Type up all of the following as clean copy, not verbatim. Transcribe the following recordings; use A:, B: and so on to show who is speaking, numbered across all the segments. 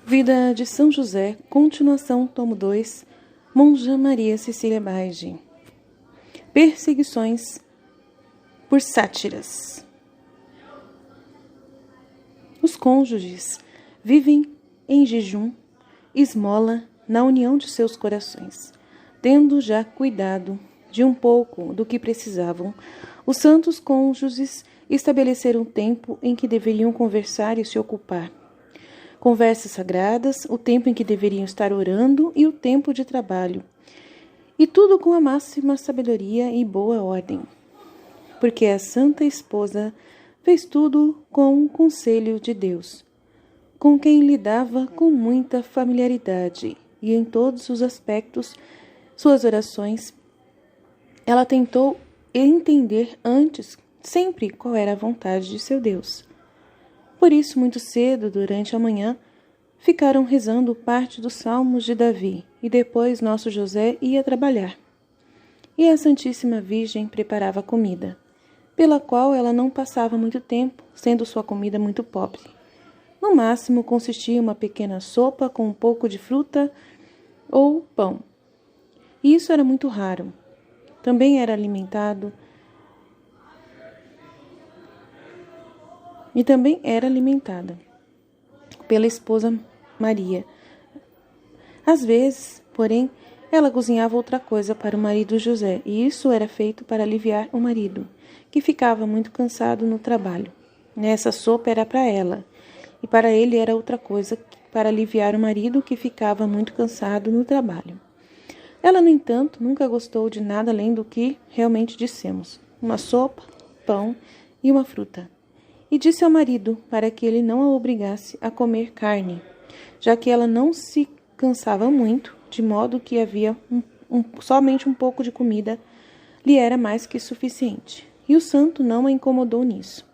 A: Vida de São José, continuação, tomo 2, Monja Maria Cecília Baige. Perseguições por sátiras. Os cônjuges vivem em jejum, esmola na união de seus corações, tendo já cuidado de um pouco do que precisavam. Os santos cônjuges estabeleceram o tempo em que deveriam conversar e se ocupar. Conversas sagradas, o tempo em que deveriam estar orando e o tempo de trabalho. E tudo com a máxima sabedoria e boa ordem. Porque a Santa Esposa fez tudo com o conselho de Deus, com quem lidava com muita familiaridade, e em todos os aspectos, suas orações, ela tentou entender antes, sempre, qual era a vontade de seu Deus. Por isso, muito cedo, durante a manhã, ficaram rezando parte dos Salmos de Davi, e depois nosso José ia trabalhar. E a Santíssima Virgem preparava comida, pela qual ela não passava muito tempo, sendo sua comida muito pobre. No máximo, consistia em uma pequena sopa com um pouco de fruta ou pão. E isso era muito raro. Também era alimentada pela esposa Maria. Às vezes, porém, ela cozinhava outra coisa para o marido José, e isso era feito para aliviar o marido, que ficava muito cansado no trabalho. Nessa sopa era para ela, e para ele era outra coisa para aliviar o marido, que ficava muito cansado no trabalho. Ela, no entanto, nunca gostou de nada além do que realmente dissemos: uma sopa, pão e uma fruta. E disse ao marido para que ele não a obrigasse a comer carne, já que ela não se cansava muito, de modo que havia somente um pouco de comida lhe era mais que suficiente. E o santo não a incomodou nisso,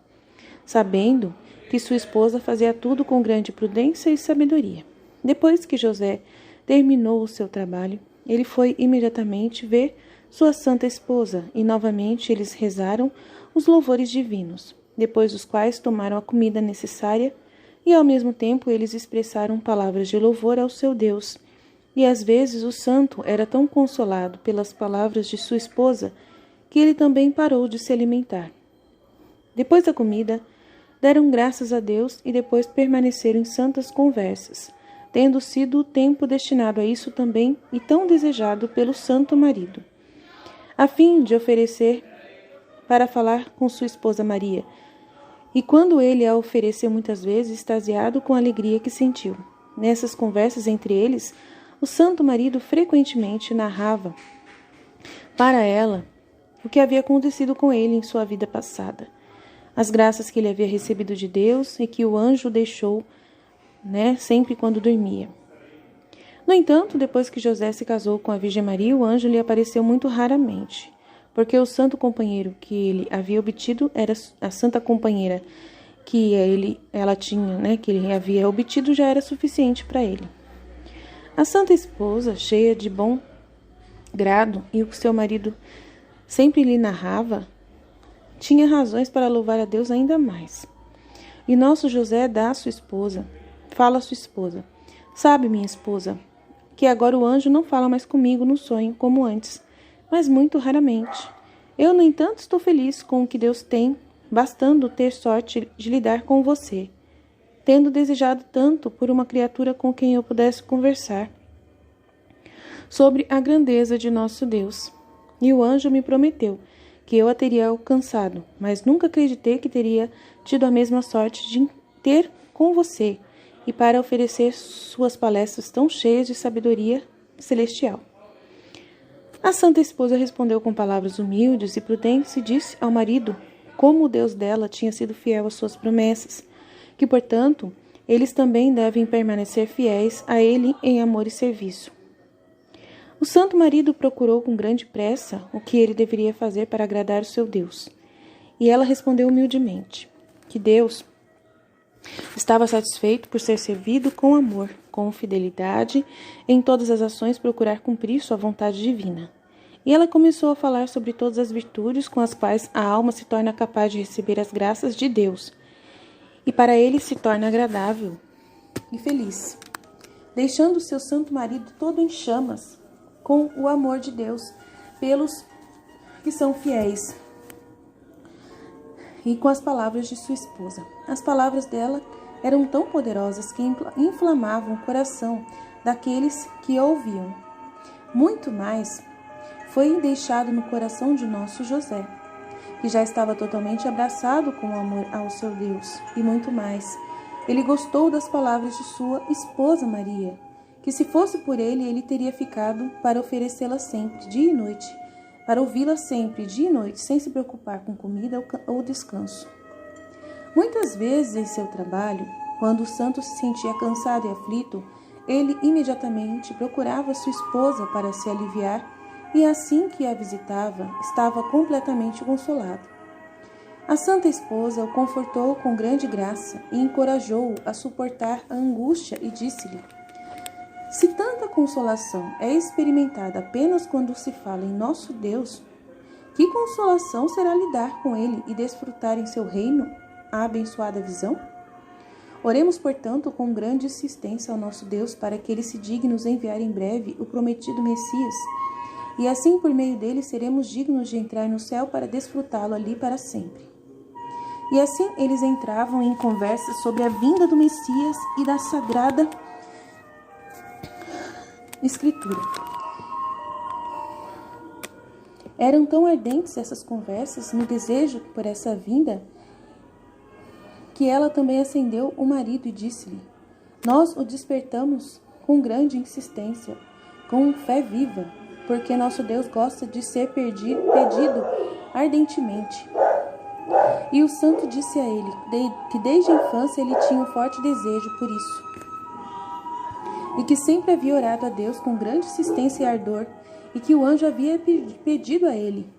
A: sabendo que sua esposa fazia tudo com grande prudência e sabedoria. Depois que José terminou o seu trabalho, ele foi imediatamente ver sua santa esposa, e novamente eles rezaram os louvores divinos, depois dos quais tomaram a comida necessária, e ao mesmo tempo eles expressaram palavras de louvor ao seu Deus. E às vezes o santo era tão consolado pelas palavras de sua esposa que ele também parou de se alimentar. Depois da comida, deram graças a Deus e depois permaneceram em santas conversas, tendo sido o tempo destinado a isso também e tão desejado pelo santo marido, a fim de oferecer para falar com sua esposa Maria, e quando ele a ofereceu muitas vezes, extasiado com a alegria que sentiu. Nessas conversas entre eles, o santo marido frequentemente narrava para ela o que havia acontecido com ele em sua vida passada, as graças que ele havia recebido de Deus e que o anjo deixou, sempre quando dormia. No entanto, depois que José se casou com a Virgem Maria, o anjo lhe apareceu muito raramente, porque o santo companheiro que ele havia obtido era a santa companheira que ela tinha, que ele havia obtido, já era suficiente para ele. A santa esposa, cheia de bom grado, e o que seu marido sempre lhe narrava, tinha razões para louvar a Deus ainda mais. E nosso José fala à sua esposa: sabe, minha esposa, que agora o anjo não fala mais comigo no sonho como antes, mas muito raramente. Eu, no entanto, estou feliz com o que Deus tem, bastando ter sorte de lidar com você, tendo desejado tanto por uma criatura com quem eu pudesse conversar sobre a grandeza de nosso Deus. E o anjo me prometeu que eu a teria alcançado, mas nunca acreditei que teria tido a mesma sorte de ter com você, e para oferecer suas palestras tão cheias de sabedoria celestial. A santa esposa respondeu com palavras humildes e prudentes e disse ao marido como o Deus dela tinha sido fiel às suas promessas, que, portanto, eles também devem permanecer fiéis a ele em amor e serviço. O santo marido procurou com grande pressa o que ele deveria fazer para agradar o seu Deus, e ela respondeu humildemente que Deus estava satisfeito por ser servido com amor, com fidelidade, em todas as ações procurar cumprir sua vontade divina. E ela começou a falar sobre todas as virtudes com as quais a alma se torna capaz de receber as graças de Deus, e para ele se torna agradável e feliz. deixando seu santo marido todo em chamas, com o amor de Deus pelos que são fiéis, e com as palavras de sua esposa. As palavras dela eram tão poderosas que inflamavam o coração daqueles que ouviam. Muito mais foi deixado no coração de nosso José, que já estava totalmente abraçado com o amor ao seu Deus, e muito mais. Ele gostou das palavras de sua esposa Maria, que se fosse por ele, ele teria ficado para oferecê-la sempre, dia e noite, para ouvi-la sempre, dia e noite, sem se preocupar com comida ou descanso. Muitas vezes em seu trabalho, quando o santo se sentia cansado e aflito, ele imediatamente procurava sua esposa para se aliviar, e assim que a visitava, estava completamente consolado. A santa esposa o confortou com grande graça e encorajou-o a suportar a angústia e disse-lhe: se tanta consolação é experimentada apenas quando se fala em nosso Deus, que consolação será lidar com ele e desfrutar em seu reino a abençoada visão? Oremos, portanto, com grande insistência ao nosso Deus para que ele se digne nos enviar em breve o prometido Messias, e assim por meio dele seremos dignos de entrar no céu para desfrutá-lo ali para sempre. E assim eles entravam em conversa sobre a vinda do Messias e da Sagrada Escritura. Eram tão ardentes essas conversas no desejo por essa vinda, que ela também acendeu o marido e disse-lhe: nós o despertamos com grande insistência, com fé viva, porque nosso Deus gosta de ser pedido ardentemente. E o santo disse a ele que desde a infância ele tinha um forte desejo por isso, e que sempre havia orado a Deus com grande insistência e ardor, e que o anjo havia pedido a ele,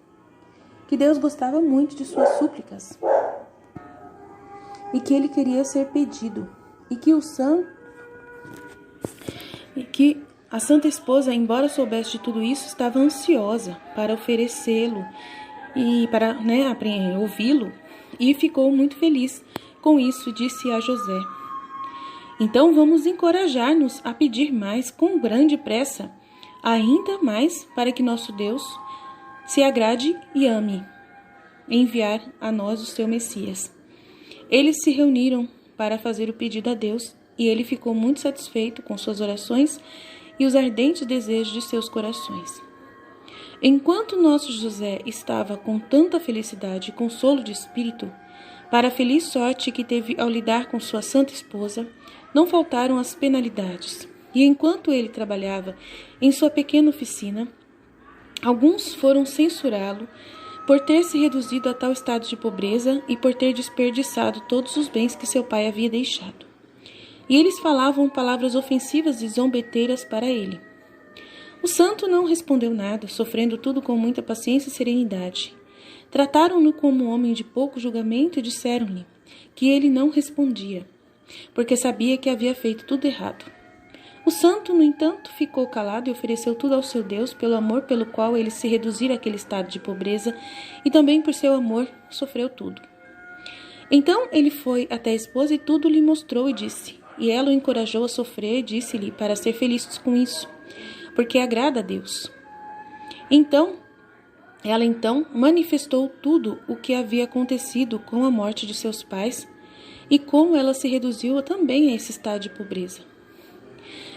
A: que Deus gostava muito de suas súplicas, e que ele queria ser pedido, e que a santa esposa, embora soubesse de tudo isso, estava ansiosa para oferecê-lo e para ouvi-lo, e ficou muito feliz com isso. Disse a José: então vamos encorajar-nos a pedir mais com grande pressa, ainda mais para que nosso Deus se agrade e ame enviar a nós o seu Messias. Eles se reuniram para fazer o pedido a Deus, e ele ficou muito satisfeito com suas orações e os ardentes desejos de seus corações. Enquanto nosso José estava com tanta felicidade e consolo de espírito, para a feliz sorte que teve ao lidar com sua santa esposa, não faltaram as penalidades. E enquanto ele trabalhava em sua pequena oficina, alguns foram censurá-lo por ter se reduzido a tal estado de pobreza e por ter desperdiçado todos os bens que seu pai havia deixado. E eles falavam palavras ofensivas e zombeteiras para ele. O santo não respondeu nada, sofrendo tudo com muita paciência e serenidade. Trataram-no como um homem de pouco julgamento e disseram-lhe que ele não respondia, porque sabia que havia feito tudo errado. O santo, no entanto, ficou calado e ofereceu tudo ao seu Deus pelo amor pelo qual ele se reduzira àquele estado de pobreza, e também por seu amor sofreu tudo. Então ele foi até a esposa e tudo lhe mostrou e disse, e ela o encorajou a sofrer e disse-lhe para ser feliz com isso, porque agrada a Deus. Ela manifestou tudo o que havia acontecido com a morte de seus pais e como ela se reduziu também a esse estado de pobreza.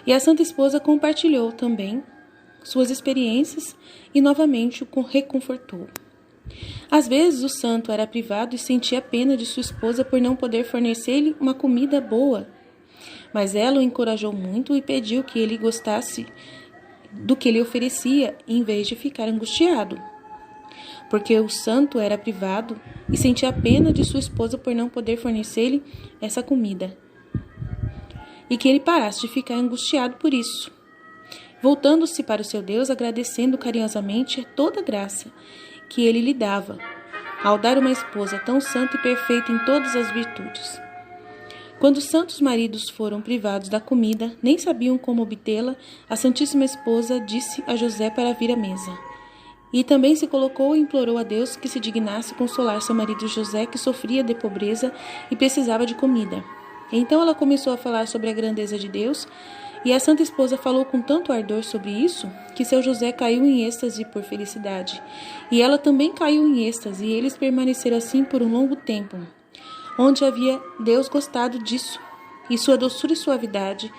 A: E a santa esposa compartilhou também suas experiências e novamente o reconfortou. Às vezes o santo era privado e sentia pena de sua esposa por não poder fornecer-lhe uma comida boa, mas ela o encorajou muito e pediu que ele gostasse do que lhe oferecia, em vez de ficar angustiado, porque o santo era privado e sentia pena de sua esposa por não poder fornecer-lhe essa comida, e que ele parasse de ficar angustiado por isso. Voltando-se para o seu Deus, agradecendo carinhosamente toda a graça que ele lhe dava, ao dar uma esposa tão santa e perfeita em todas as virtudes. Quando os santos maridos foram privados da comida, nem sabiam como obtê-la, a Santíssima Esposa disse a José para vir à mesa. E também se colocou e implorou a Deus que se dignasse consolar seu marido José, que sofria de pobreza e precisava de comida. Então ela começou a falar sobre a grandeza de Deus E a Santa Esposa falou com tanto ardor sobre isso, que seu José caiu em êxtase por felicidade. E ela também caiu em êxtase, e eles permaneceram assim por um longo tempo, onde havia Deus gostado disso, e sua doçura e suavidade,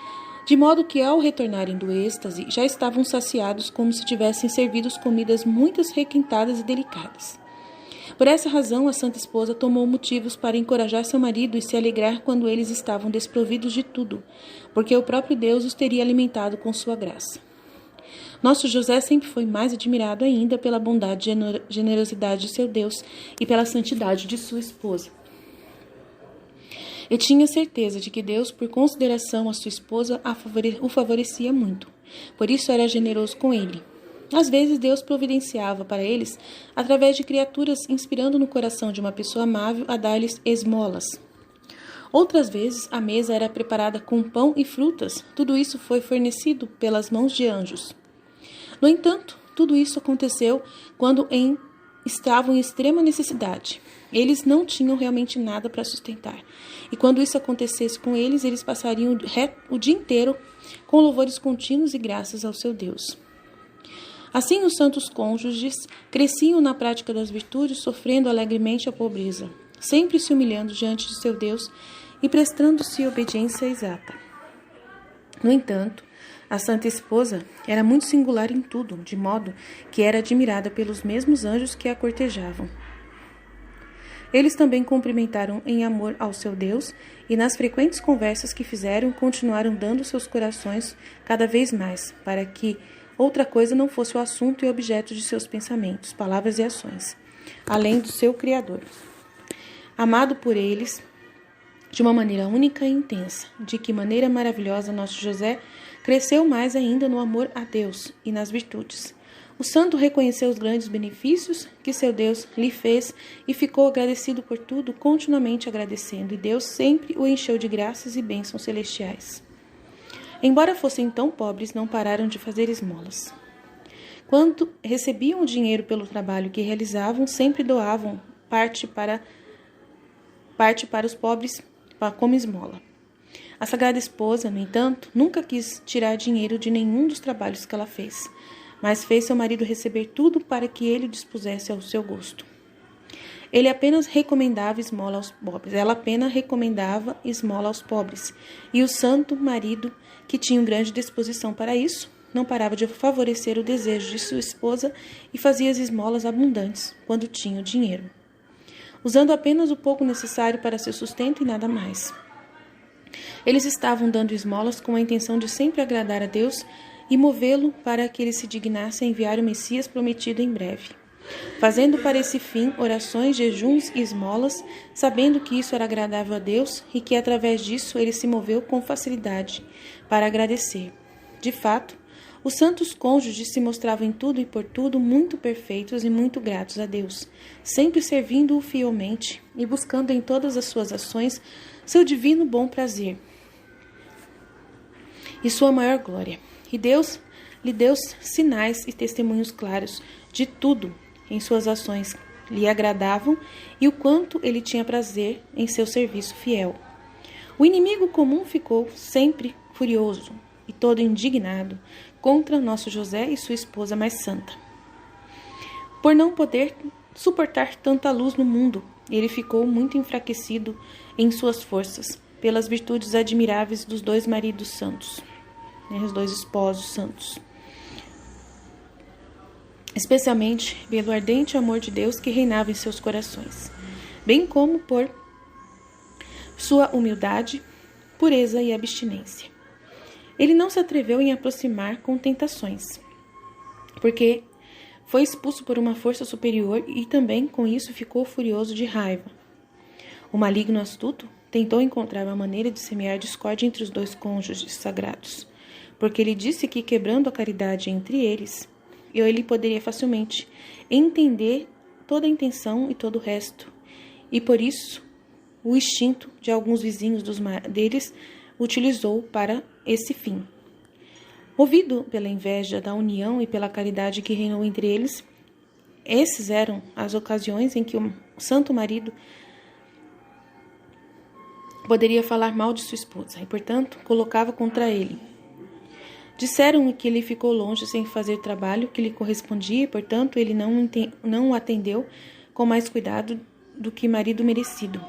A: de modo que, ao retornarem do êxtase, já estavam saciados como se tivessem servido comidas muito requintadas e delicadas. Por essa razão, a Santa Esposa tomou motivos para encorajar seu marido e se alegrar quando eles estavam desprovidos de tudo, porque o próprio Deus os teria alimentado com sua graça. Nosso José sempre foi mais admirado ainda pela bondade e generosidade de seu Deus e pela santidade de sua esposa. E tinha certeza de que Deus, por consideração à sua esposa, o favorecia muito. Por isso era generoso com ele. Às vezes Deus providenciava para eles através de criaturas, inspirando no coração de uma pessoa amável a dar-lhes esmolas. Outras vezes a mesa era preparada com pão e frutas. Tudo isso foi fornecido pelas mãos de anjos. No entanto, tudo isso aconteceu quando estavam em extrema necessidade. Eles não tinham realmente nada para sustentar. E quando isso acontecesse com eles, eles passariam o dia inteiro com louvores contínuos e graças ao seu Deus. Assim, os santos cônjuges cresciam na prática das virtudes, sofrendo alegremente a pobreza, sempre se humilhando diante de seu Deus e prestando-se obediência exata. No entanto, a Santa Esposa era muito singular em tudo, de modo que era admirada pelos mesmos anjos que a cortejavam. Eles também cumprimentaram em amor ao seu Deus e, nas frequentes conversas que fizeram, continuaram dando seus corações cada vez mais, para que outra coisa não fosse o assunto e objeto de seus pensamentos, palavras e ações, além do seu Criador. Amado por eles, de uma maneira única e intensa, de que maneira maravilhosa nosso José cresceu mais ainda no amor a Deus e nas virtudes. O santo reconheceu os grandes benefícios que seu Deus lhe fez e ficou agradecido por tudo, continuamente agradecendo, e Deus sempre o encheu de graças e bênçãos celestiais. Embora fossem tão pobres, não pararam de fazer esmolas. Quando recebiam o dinheiro pelo trabalho que realizavam, sempre doavam parte para os pobres como esmola. A Sagrada Esposa, no entanto, nunca quis tirar dinheiro de nenhum dos trabalhos que ela fez, mas fez seu marido receber tudo para que ele dispusesse ao seu gosto. Ela apenas recomendava esmola aos pobres, e o santo marido, que tinha grande disposição para isso, não parava de favorecer o desejo de sua esposa e fazia as esmolas abundantes quando tinha o dinheiro, usando apenas o pouco necessário para seu sustento e nada mais. Eles estavam dando esmolas com a intenção de sempre agradar a Deus e movê-lo para que ele se dignasse a enviar o Messias prometido em breve, fazendo para esse fim orações, jejuns e esmolas, sabendo que isso era agradável a Deus e que através disso ele se moveu com facilidade para agradecer. De fato, os santos cônjuges se mostravam em tudo e por tudo muito perfeitos e muito gratos a Deus, sempre servindo-o fielmente e buscando em todas as suas ações seu divino bom prazer e sua maior glória. E Deus lhe deu sinais e testemunhos claros de tudo em suas ações lhe agradavam e o quanto ele tinha prazer em seu serviço fiel. O inimigo comum ficou sempre furioso e todo indignado contra nosso José e sua esposa mais santa. Por não poder suportar tanta luz no mundo, ele ficou muito enfraquecido em suas forças, pelas virtudes admiráveis dos dois maridos santos, os dois esposos santos, especialmente pelo ardente amor de Deus que reinava em seus corações, bem como por sua humildade, pureza e abstinência. Ele não se atreveu em aproximar com tentações, porque foi expulso por uma força superior e também com isso ficou furioso de raiva. O maligno astuto tentou encontrar uma maneira de semear discórdia entre os dois cônjuges sagrados, porque ele disse que, quebrando a caridade entre eles, ele poderia facilmente entender toda a intenção e todo o resto, e por isso o instinto de alguns vizinhos deles utilizou para esse fim. Movido pela inveja da união e pela caridade que reinou entre eles, esses eram as ocasiões em que o santo marido poderia falar mal de sua esposa e, portanto, colocava contra ele Disseram que ele ficou longe sem fazer o trabalho que lhe correspondia e, portanto, ele não o atendeu com mais cuidado do que marido merecido.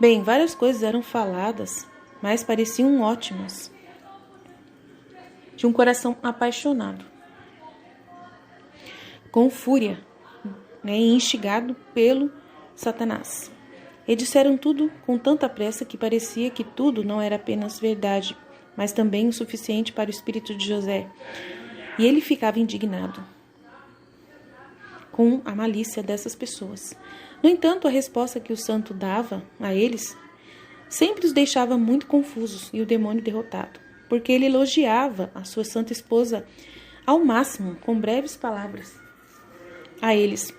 A: Bem, várias coisas eram faladas, mas pareciam ótimas, de um coração apaixonado, com fúria, e instigado pelo Satanás. E disseram tudo com tanta pressa que parecia que tudo não era apenas verdade, mas também o suficiente para o espírito de José. E ele ficava indignado com a malícia dessas pessoas. No entanto, a resposta que o santo dava a eles sempre os deixava muito confusos e o demônio derrotado, porque ele elogiava a sua santa esposa ao máximo, com breves palavras a eles,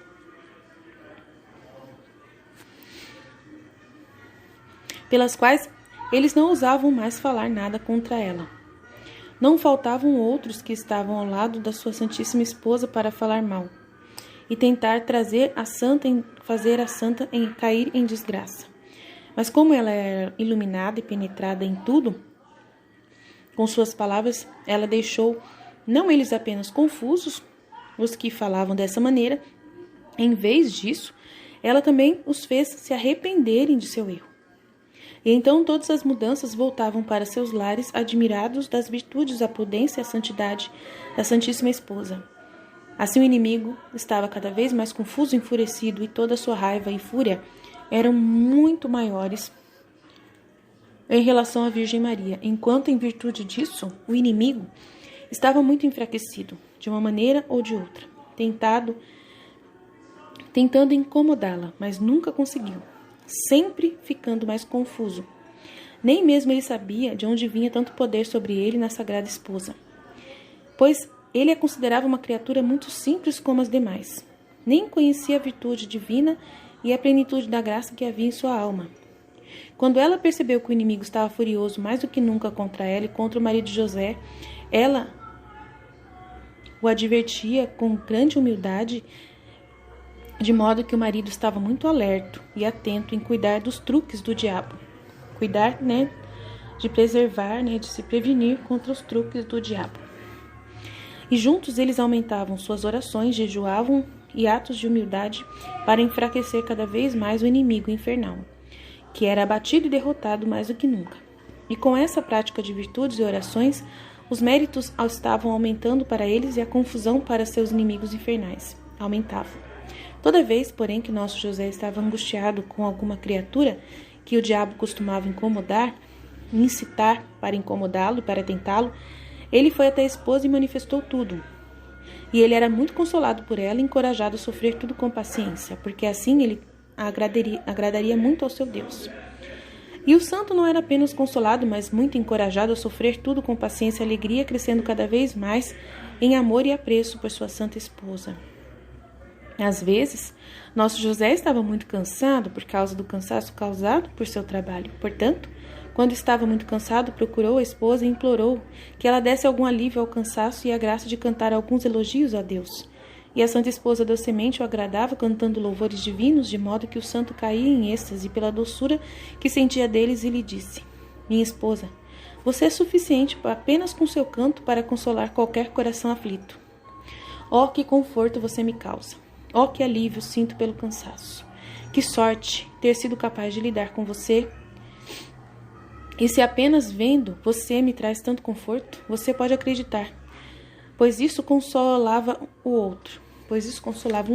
A: pelas quais eles não ousavam mais falar nada contra ela. Não faltavam outros que estavam ao lado da sua santíssima esposa para falar mal e tentar fazer a santa cair em desgraça. Mas como ela era iluminada e penetrada em tudo, com suas palavras, ela deixou não eles apenas confusos, os que falavam dessa maneira, em vez disso, ela também os fez se arrependerem de seu erro. E então todas as mudanças voltavam para seus lares, admirados das virtudes, da prudência e a santidade da Santíssima Esposa. Assim o inimigo estava cada vez mais confuso e enfurecido, e toda a sua raiva e fúria eram muito maiores em relação à Virgem Maria, enquanto em virtude disso, o inimigo estava muito enfraquecido, de uma maneira ou de outra, tentando incomodá-la, mas nunca conseguiu, sempre ficando mais confuso. Nem mesmo ele sabia de onde vinha tanto poder sobre ele na Sagrada Esposa, pois ele a considerava uma criatura muito simples como as demais. Nem conhecia a virtude divina e a plenitude da graça que havia em sua alma. Quando ela percebeu que o inimigo estava furioso mais do que nunca contra ela e contra o marido de José, ela o advertia com grande humildade, de modo que o marido estava muito alerta e atento em cuidar dos truques do diabo. Cuidar, de preservar, de se prevenir contra os truques do diabo. E juntos eles aumentavam suas orações, jejuavam e atos de humildade para enfraquecer cada vez mais o inimigo infernal, que era abatido e derrotado mais do que nunca. E com essa prática de virtudes e orações, os méritos estavam aumentando para eles e a confusão para seus inimigos infernais aumentava. Toda vez, porém, que nosso José estava angustiado com alguma criatura que o diabo costumava incomodar, incitar para incomodá-lo e para tentá-lo, ele foi até a esposa e manifestou tudo. E ele era muito consolado por ela e encorajado a sofrer tudo com paciência, porque assim ele agradaria muito ao seu Deus. E o santo não era apenas consolado, mas muito encorajado a sofrer tudo com paciência e alegria, crescendo cada vez mais em amor e apreço por sua santa esposa. Às vezes, nosso José estava muito cansado por causa do cansaço causado por seu trabalho. Portanto, quando estava muito cansado, procurou a esposa e implorou que ela desse algum alívio ao cansaço e a graça de cantar alguns elogios a Deus. E a santa esposa docemente o agradava, cantando louvores divinos, de modo que o santo caía em êxtase pela doçura que sentia deles e lhe disse: Minha esposa, você é suficiente apenas com seu canto para consolar qualquer coração aflito. Oh, que conforto você me causa! Oh, que alívio sinto pelo cansaço! Que sorte ter sido capaz de lidar com você! E se apenas vendo você me traz tanto conforto, você pode acreditar, pois isso consolava um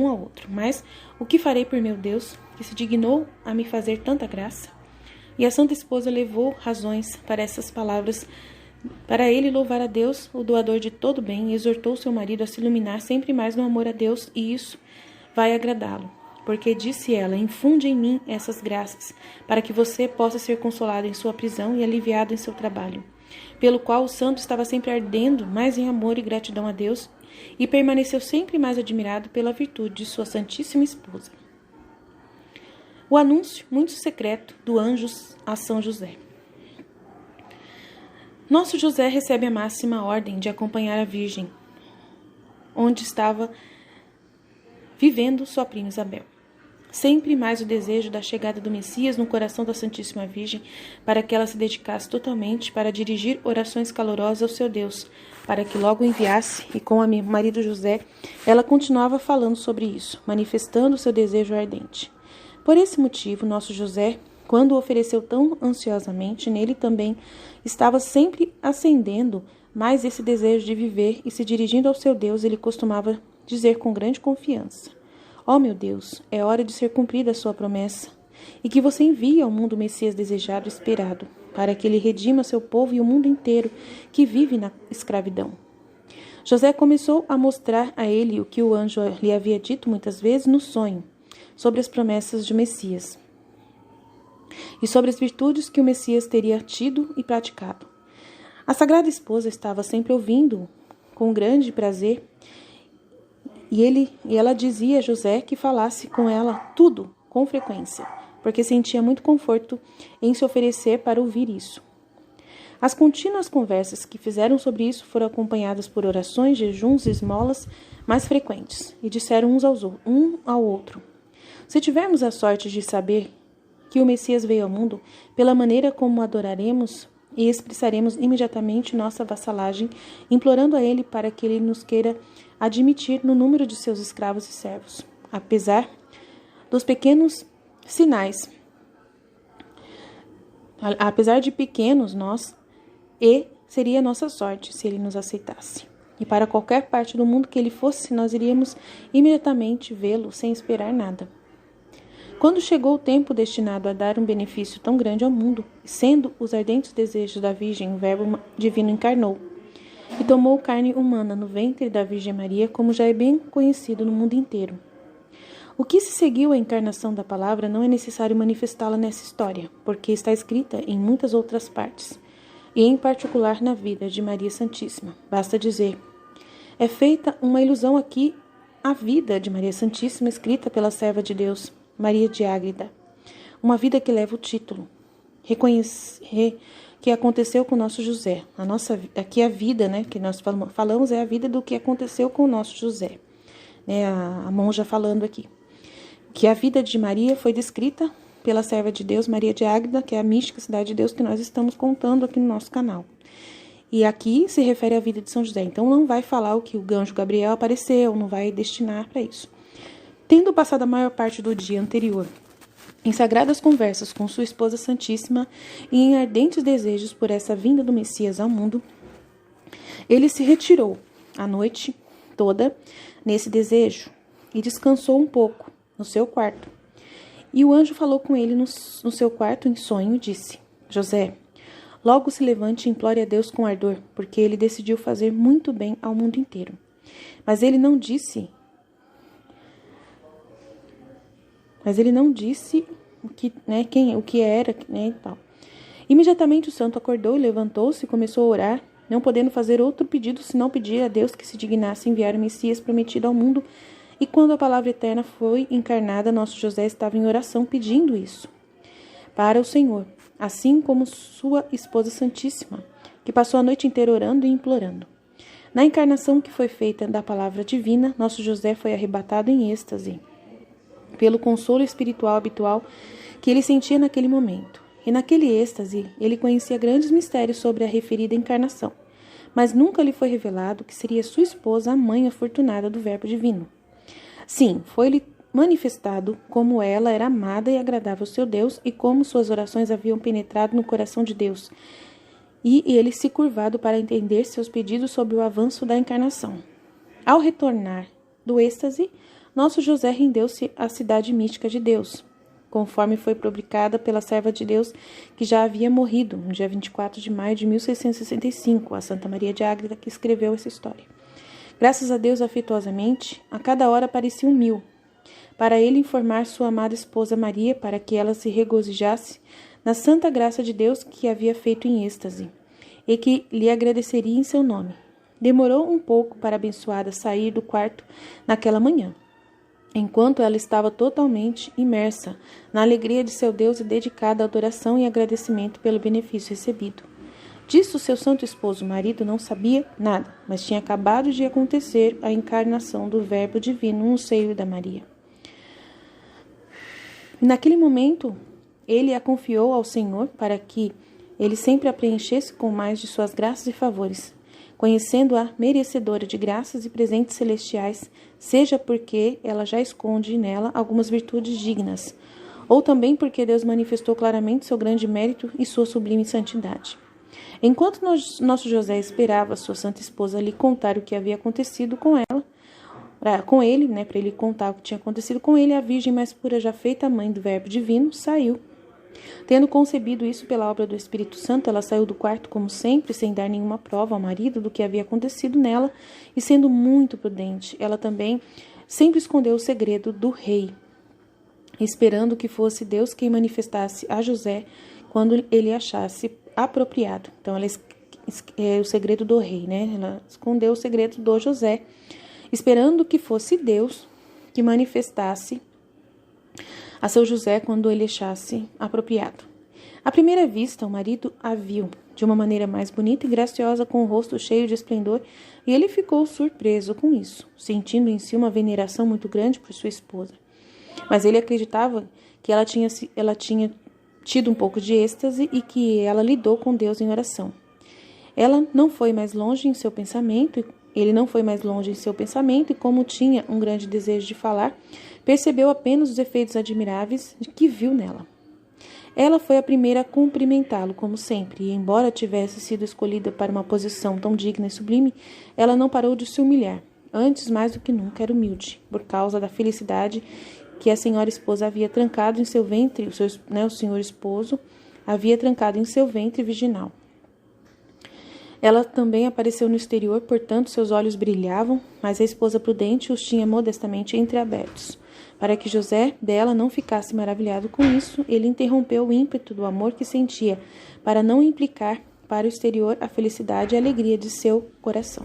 A: ao outro. Mas o que farei por meu Deus, que se dignou a me fazer tanta graça? E a santa esposa levou razões para essas palavras, para ele louvar a Deus, o doador de todo bem, e exortou seu marido a se iluminar sempre mais no amor a Deus, e isso vai agradá-lo. Porque, disse ela, infunde em mim essas graças, para que você possa ser consolado em sua prisão e aliviado em seu trabalho, pelo qual o santo estava sempre ardendo mais em amor e gratidão a Deus, e permaneceu sempre mais admirado pela virtude de sua santíssima esposa. O anúncio muito secreto do anjo a São José. Nosso José recebe a máxima ordem de acompanhar a Virgem, onde estava vivendo sua prima Isabel. sempre mais o desejo da chegada do Messias no coração da Santíssima Virgem, para que ela se dedicasse totalmente para dirigir orações calorosas ao seu Deus, para que logo o enviasse, e com o marido José, ela continuava falando sobre isso, manifestando seu desejo ardente. Por esse motivo, nosso José, quando o ofereceu tão ansiosamente, nele também estava sempre acendendo mais esse desejo de viver, e se dirigindo ao seu Deus, ele costumava dizer com grande confiança: ó meu Deus, é hora de ser cumprida a sua promessa, e que você envie ao mundo o Messias desejado e esperado, para que ele redima seu povo e o mundo inteiro que vive na escravidão. José começou a mostrar a ele o que o anjo lhe havia dito muitas vezes no sonho, sobre as promessas de Messias, e sobre as virtudes que o Messias teria tido e praticado. A Sagrada Esposa estava sempre ouvindo com grande prazer, e ela dizia a José que falasse com ela tudo com frequência, porque sentia muito conforto em se oferecer para ouvir isso. As contínuas conversas que fizeram sobre isso foram acompanhadas por orações, jejuns e esmolas mais frequentes, e disseram um ao outro: se tivermos a sorte de saber que o Messias veio ao mundo, pela maneira como o adoraremos e expressaremos imediatamente nossa vassalagem, implorando a ele para que ele nos queira admitir no número de seus escravos e servos, apesar dos pequenos sinais. Apesar de pequenos nós, e seria nossa sorte se ele nos aceitasse. E para qualquer parte do mundo que ele fosse, nós iríamos imediatamente vê-lo sem esperar nada. Quando chegou o tempo destinado a dar um benefício tão grande ao mundo, sendo os ardentes desejos da Virgem, o Verbo divino encarnou e tomou carne humana no ventre da Virgem Maria, como já é bem conhecido no mundo inteiro. O que se seguiu à encarnação da palavra não é necessário manifestá-la nessa história, porque está escrita em muitas outras partes, e em particular na vida de Maria Santíssima. Basta dizer: é feita uma ilusão aqui à vida de Maria Santíssima, escrita pela serva de Deus, Maria de Ágreda, uma vida que leva o título, que aconteceu com o nosso José. Aqui a vida, né, que nós falamos é a vida do que aconteceu com o nosso José, né, a monja falando aqui, que a vida de Maria foi descrita pela serva de Deus, Maria de Ágreda, que é a mística cidade de Deus que nós estamos contando aqui no nosso canal. E aqui se refere à vida de São José, então não vai falar o que o anjo Gabriel apareceu, não vai destinar para isso. Tendo passado a maior parte do dia anterior em sagradas conversas com sua esposa Santíssima e em ardentes desejos por essa vinda do Messias ao mundo, ele se retirou a noite toda nesse desejo e descansou um pouco no seu quarto. E o anjo falou com ele no seu quarto em sonho e disse: José, logo se levante e implore a Deus com ardor, porque ele decidiu fazer muito bem ao mundo inteiro. Mas ele não disse o que era, né, e tal. Imediatamente o santo acordou e levantou-se e começou a orar, não podendo fazer outro pedido senão pedir a Deus que se dignasse enviar o Messias prometido ao mundo. E quando a palavra eterna foi encarnada, nosso José estava em oração pedindo isso para o Senhor, assim como sua esposa Santíssima, que passou a noite inteira orando e implorando. Na encarnação que foi feita da palavra divina, nosso José foi arrebatado em êxtase pelo consolo espiritual habitual que ele sentia naquele momento. E naquele êxtase, ele conhecia grandes mistérios sobre a referida encarnação, mas nunca lhe foi revelado que seria sua esposa a mãe afortunada do Verbo Divino. Sim, foi-lhe manifestado como ela era amada e agradável ao seu Deus e como suas orações haviam penetrado no coração de Deus, e ele se curvado para entender seus pedidos sobre o avanço da encarnação. Ao retornar do êxtase, nosso José rendeu-se à cidade mística de Deus, conforme foi publicada pela serva de Deus que já havia morrido, no dia 24 de maio de 1665, a Santa Maria de Ágreda, que escreveu essa história. Graças a Deus, afetuosamente, a cada hora apareciam 1000, para ele informar sua amada esposa Maria, para que ela se regozijasse na santa graça de Deus que havia feito em êxtase, e que lhe agradeceria em seu nome. Demorou um pouco para a abençoada sair do quarto naquela manhã, enquanto ela estava totalmente imersa na alegria de seu Deus e dedicada à adoração e agradecimento pelo benefício recebido. Disso, seu santo esposo, o marido, não sabia nada, mas tinha acabado de acontecer a encarnação do Verbo Divino no seio da Maria. Naquele momento, ele a confiou ao Senhor para que ele sempre a preenchesse com mais de suas graças e favores, conhecendo-a merecedora de graças e presentes celestiais, seja porque ela já esconde nela algumas virtudes dignas, ou também porque Deus manifestou claramente seu grande mérito e sua sublime santidade. Enquanto nosso José esperava sua santa esposa lhe contar o que havia acontecido com ela, com ele, para ele contar o que tinha acontecido com ele, a Virgem mais pura, já feita mãe do Verbo divino, saiu. Tendo concebido isso pela obra do Espírito Santo, ela saiu do quarto como sempre, sem dar nenhuma prova ao marido do que havia acontecido nela, e sendo muito prudente, ela também sempre escondeu o segredo do rei, esperando que fosse Deus quem manifestasse a José quando ele achasse apropriado. Então, ela é o segredo do rei, Ela escondeu o segredo do José, esperando que fosse Deus que manifestasse a seu José quando ele achasse apropriado. À primeira vista, o marido a viu de uma maneira mais bonita e graciosa, com o rosto cheio de esplendor, e ele ficou surpreso com isso, sentindo em si uma veneração muito grande por sua esposa. Mas ele acreditava que ela tinha tido um pouco de êxtase e que ela lidou com Deus em oração. Ele não foi mais longe em seu pensamento, e como tinha um grande desejo de falar, percebeu apenas os efeitos admiráveis que viu nela. Ela foi a primeira a cumprimentá-lo, como sempre, e embora tivesse sido escolhida para uma posição tão digna e sublime, ela não parou de se humilhar. Antes, mais do que nunca, era humilde, por causa da felicidade que a senhora esposa havia trancado em seu ventre, o senhor esposo havia trancado em seu ventre virginal. Ela também apareceu no exterior, portanto seus olhos brilhavam, mas a esposa prudente os tinha modestamente entreabertos. Para que José dela não ficasse maravilhado com isso, ele interrompeu o ímpeto do amor que sentia, para não implicar para o exterior a felicidade e a alegria de seu coração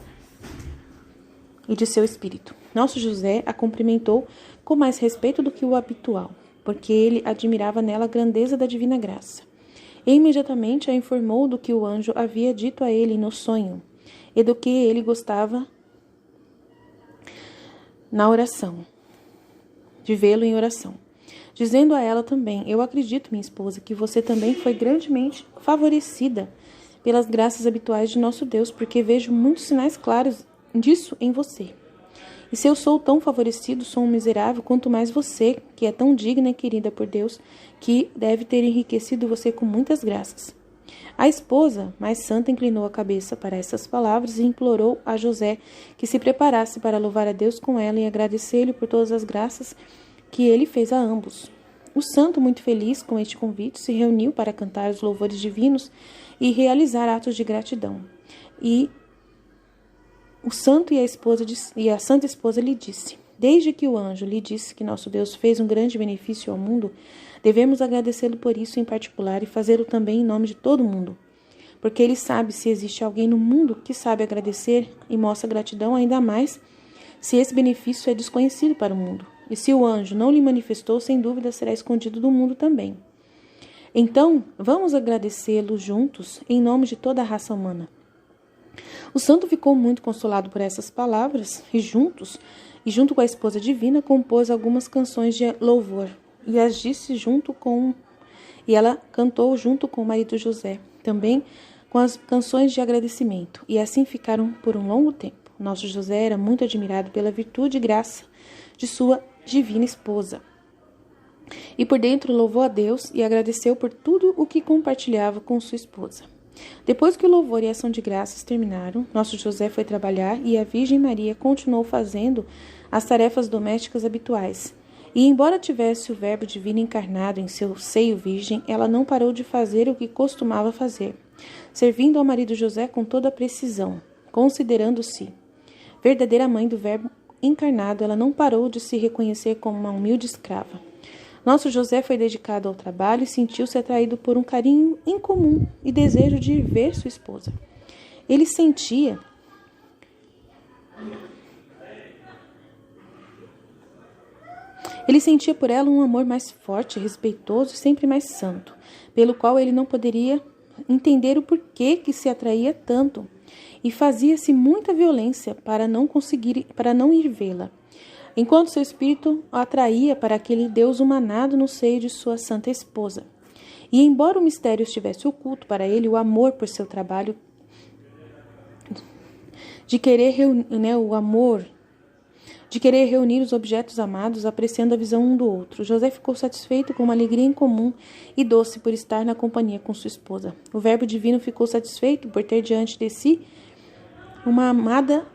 A: e de seu espírito. Nosso José a cumprimentou com mais respeito do que o habitual, porque ele admirava nela a grandeza da divina graça. E imediatamente a informou do que o anjo havia dito a ele no sonho, e do que ele gostava na oração, de vê-lo em oração. Dizendo a ela também: eu acredito, minha esposa, que você também foi grandemente favorecida pelas graças habituais de nosso Deus, porque vejo muitos sinais claros disso em você. E se eu sou tão favorecido, sou um miserável, quanto mais você, que é tão digna e querida por Deus, que deve ter enriquecido você com muitas graças. A esposa, mais santa, inclinou a cabeça para essas palavras e implorou a José que se preparasse para louvar a Deus com ela e agradecer-lhe por todas as graças que ele fez a ambos. O santo, muito feliz com este convite, se reuniu para cantar os louvores divinos e realizar atos de gratidão. E o santo e a santa esposa lhe disse: desde que o anjo lhe disse que nosso Deus fez um grande benefício ao mundo, devemos agradecê-lo por isso em particular e fazê-lo também em nome de todo mundo. Porque ele sabe se existe alguém no mundo que sabe agradecer e mostra gratidão, ainda mais se esse benefício é desconhecido para o mundo. E se o anjo não lhe manifestou, sem dúvida será escondido do mundo também. Então, vamos agradecê-lo juntos em nome de toda a raça humana. O santo ficou muito consolado por essas palavras e junto com a esposa divina, compôs algumas canções de louvor e as disse e ela cantou junto com o marido José, também com as canções de agradecimento, e assim ficaram por um longo tempo. Nosso José era muito admirado pela virtude e graça de sua divina esposa, e por dentro louvou a Deus e agradeceu por tudo o que compartilhava com sua esposa. Depois que o louvor e a ação de graças terminaram, nosso José foi trabalhar e a Virgem Maria continuou fazendo as tarefas domésticas habituais. E embora tivesse o Verbo divino encarnado em seu seio virgem, ela não parou de fazer o que costumava fazer, servindo ao marido José com toda a precisão. Considerando-se verdadeira mãe do Verbo encarnado, ela não parou de se reconhecer como uma humilde escrava. Nosso José foi dedicado ao trabalho e sentiu-se atraído por um carinho incomum e desejo de ver sua esposa. Ele sentia por ela um amor mais forte, respeitoso e sempre mais santo, pelo qual ele não poderia entender o porquê que se atraía tanto, e fazia-se muita violência para não ir vê-la. enquanto seu espírito o atraía para aquele Deus humanado no seio de sua santa esposa. E embora o mistério estivesse oculto para ele, o amor por seu trabalho de querer reunir os objetos amados, apreciando a visão um do outro. José ficou satisfeito com uma alegria incomum e doce por estar na companhia com sua esposa. O Verbo divino ficou satisfeito por ter diante de si uma amada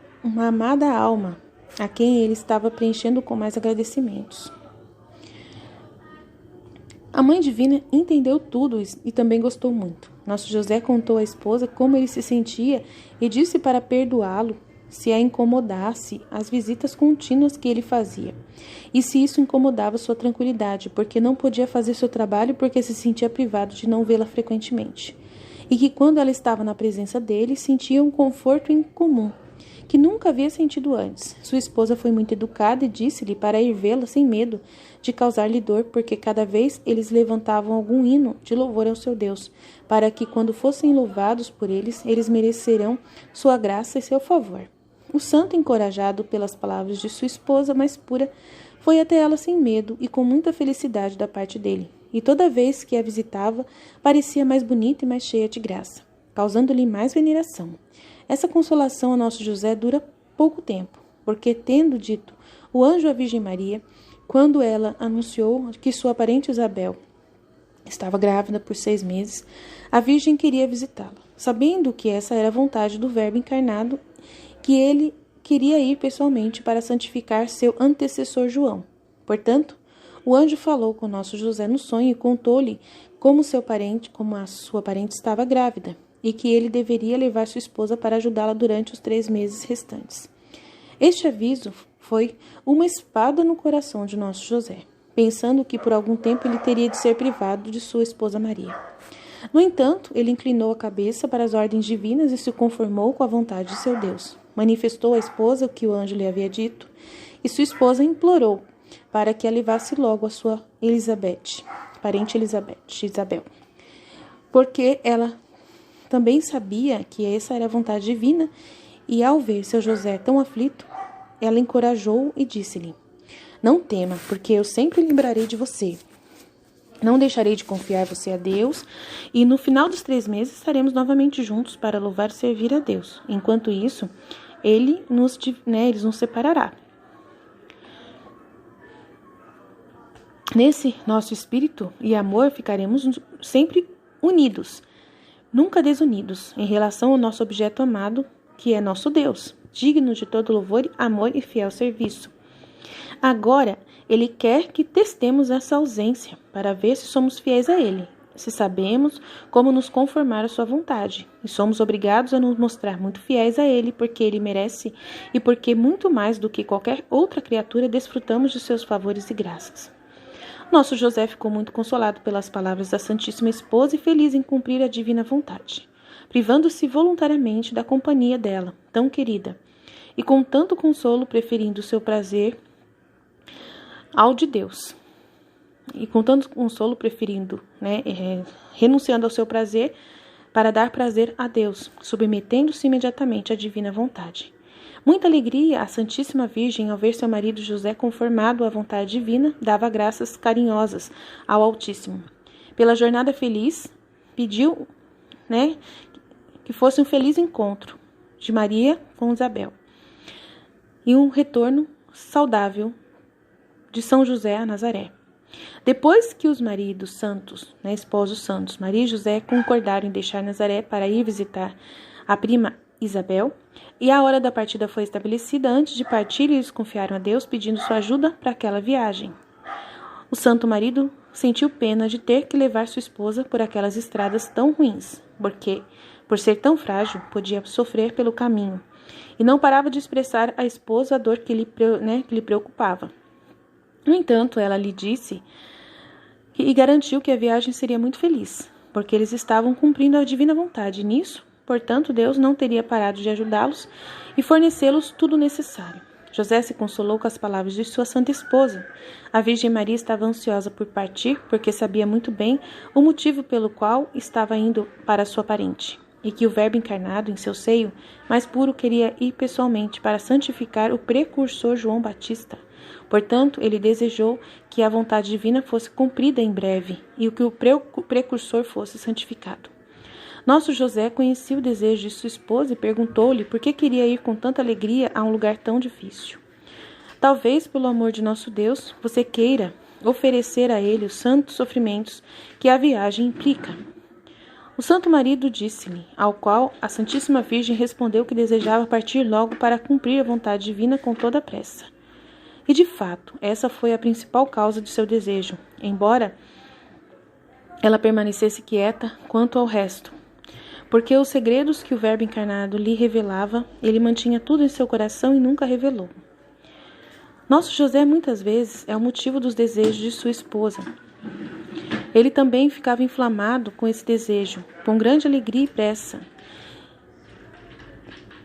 A: alma, a quem ele estava preenchendo com mais agradecimentos. A Mãe Divina entendeu tudo e também gostou muito. Nosso José contou à esposa como ele se sentia e disse para perdoá-lo se a incomodasse as visitas contínuas que ele fazia, e se isso incomodava sua tranquilidade, porque não podia fazer seu trabalho porque se sentia privado de não vê-la frequentemente, e que quando ela estava na presença dele, sentia um conforto incomum, que nunca havia sentido antes. Sua esposa foi muito educada e disse-lhe para ir vê-la sem medo de causar-lhe dor, porque cada vez eles levantavam algum hino de louvor ao seu Deus, para que quando fossem louvados por eles merecerão sua graça e seu favor. O santo, encorajado pelas palavras de sua esposa mais pura, foi até ela sem medo e com muita felicidade da parte dele, e toda vez que a visitava, parecia mais bonita e mais cheia de graça, causando-lhe mais veneração. Essa consolação a nosso José dura pouco tempo, porque, tendo dito o anjo à Virgem Maria, quando ela anunciou que sua parente Isabel estava grávida por 6 meses, a Virgem queria visitá-la, sabendo que essa era a vontade do Verbo encarnado, que ele queria ir pessoalmente para santificar seu antecessor João. Portanto, o anjo falou com nosso José no sonho e contou-lhe como a sua parente estava grávida, e que ele deveria levar sua esposa para ajudá-la durante os 3 meses restantes. Este aviso foi uma espada no coração de nosso José, pensando que por algum tempo ele teria de ser privado de sua esposa Maria. No entanto, ele inclinou a cabeça para as ordens divinas e se conformou com a vontade de seu Deus. Manifestou à esposa o que o anjo lhe havia dito, e sua esposa implorou para que a levasse logo a sua parente Isabel, porque ela também sabia que essa era a vontade divina, e ao ver seu José tão aflito, ela encorajou-o e disse-lhe: não tema, porque eu sempre lembrarei de você. Não deixarei de confiar você a Deus, e no final dos 3 meses estaremos novamente juntos para louvar e servir a Deus. Enquanto isso, ele nos separará. Nesse nosso espírito e amor ficaremos sempre unidos, nunca desunidos, em relação ao nosso objeto amado, que é nosso Deus, digno de todo louvor, amor e fiel serviço. Agora, ele quer que testemos essa ausência, para ver se somos fiéis a ele, se sabemos como nos conformar à sua vontade, e somos obrigados a nos mostrar muito fiéis a ele, porque ele merece, e porque muito mais do que qualquer outra criatura desfrutamos de seus favores e graças. Nosso José ficou muito consolado pelas palavras da Santíssima Esposa e feliz em cumprir a divina vontade, privando-se voluntariamente da companhia dela, tão querida, e com tanto consolo preferindo o seu prazer ao de Deus. Renunciando ao seu prazer para dar prazer a Deus, submetendo-se imediatamente à divina vontade. Muita alegria a Santíssima Virgem, ao ver seu marido José conformado à vontade divina, dava graças carinhosas ao Altíssimo. Pela jornada feliz, pediu, que fosse um feliz encontro de Maria com Isabel e um retorno saudável de São José a Nazaré. Depois que os maridos santos, esposos santos, Maria e José, concordaram em deixar Nazaré para ir visitar a prima Isabel, e a hora da partida foi estabelecida, antes de partir, eles confiaram a Deus, pedindo sua ajuda para aquela viagem. O santo marido sentiu pena de ter que levar sua esposa por aquelas estradas tão ruins, porque, por ser tão frágil, podia sofrer pelo caminho, e não parava de expressar à esposa a dor que lhe preocupava. No entanto, ela lhe disse e garantiu que a viagem seria muito feliz, porque eles estavam cumprindo a divina vontade. Nisso, portanto, Deus não teria parado de ajudá-los e fornecê-los tudo o necessário. José se consolou com as palavras de sua santa esposa. A Virgem Maria estava ansiosa por partir, porque sabia muito bem o motivo pelo qual estava indo para sua parente, e que o Verbo encarnado em seu seio mais puro queria ir pessoalmente para santificar o precursor João Batista, Portanto, ele desejou que a vontade divina fosse cumprida em breve e que o precursor fosse santificado. Nosso José conhecia o desejo de sua esposa e perguntou-lhe por que queria ir com tanta alegria a um lugar tão difícil. Talvez, pelo amor de nosso Deus, você queira oferecer a ele os santos sofrimentos que a viagem implica. O santo marido disse-lhe, ao qual a Santíssima Virgem respondeu que desejava partir logo para cumprir a vontade divina com toda a pressa. E, de fato, essa foi a principal causa de seu desejo, embora ela permanecesse quieta quanto ao resto. Porque os segredos que o Verbo encarnado lhe revelava, ele mantinha tudo em seu coração e nunca revelou. Nosso José, muitas vezes, é o motivo dos desejos de sua esposa. Ele também ficava inflamado com esse desejo, com grande alegria e pressa,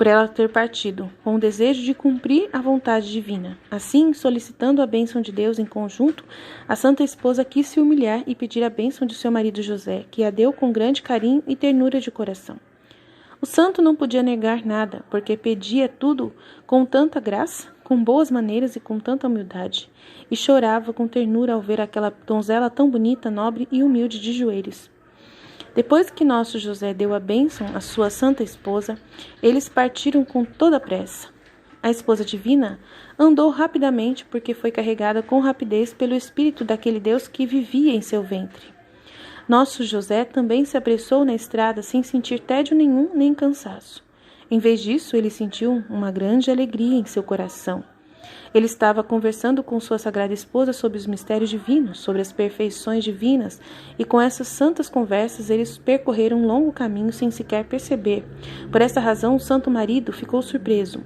A: por ela ter partido, com o desejo de cumprir a vontade divina. Assim, solicitando a bênção de Deus em conjunto, a Santa Esposa quis se humilhar e pedir a bênção de seu marido José, que a deu com grande carinho e ternura de coração. O santo não podia negar nada, porque pedia tudo com tanta graça, com boas maneiras e com tanta humildade, e chorava com ternura ao ver aquela donzela tão bonita, nobre e humilde de joelhos. Depois que nosso José deu a bênção à sua santa esposa, eles partiram com toda a pressa. A esposa divina andou rapidamente porque foi carregada com rapidez pelo espírito daquele Deus que vivia em seu ventre. Nosso José também se apressou na estrada sem sentir tédio nenhum nem cansaço. Em vez disso, ele sentiu uma grande alegria em seu coração. Ele estava conversando com sua sagrada esposa sobre os mistérios divinos, sobre as perfeições divinas, e com essas santas conversas eles percorreram um longo caminho sem sequer perceber. Por essa razão, o santo marido ficou surpreso.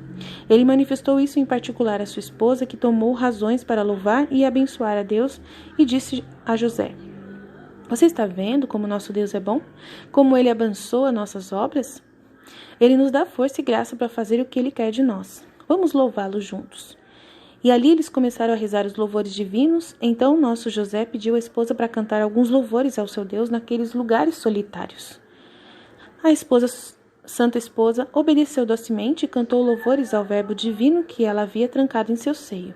A: Ele manifestou isso em particular à sua esposa, que tomou razões para louvar e abençoar a Deus, e disse a José: Você está vendo como nosso Deus é bom? Como ele abençoa nossas obras? Ele nos dá força e graça para fazer o que ele quer de nós. Vamos louvá-lo juntos. E ali eles começaram a rezar os louvores divinos. Então nosso José pediu à esposa para cantar alguns louvores ao seu Deus naqueles lugares solitários. A santa esposa obedeceu docemente e cantou louvores ao Verbo divino que ela havia trancado em seu seio.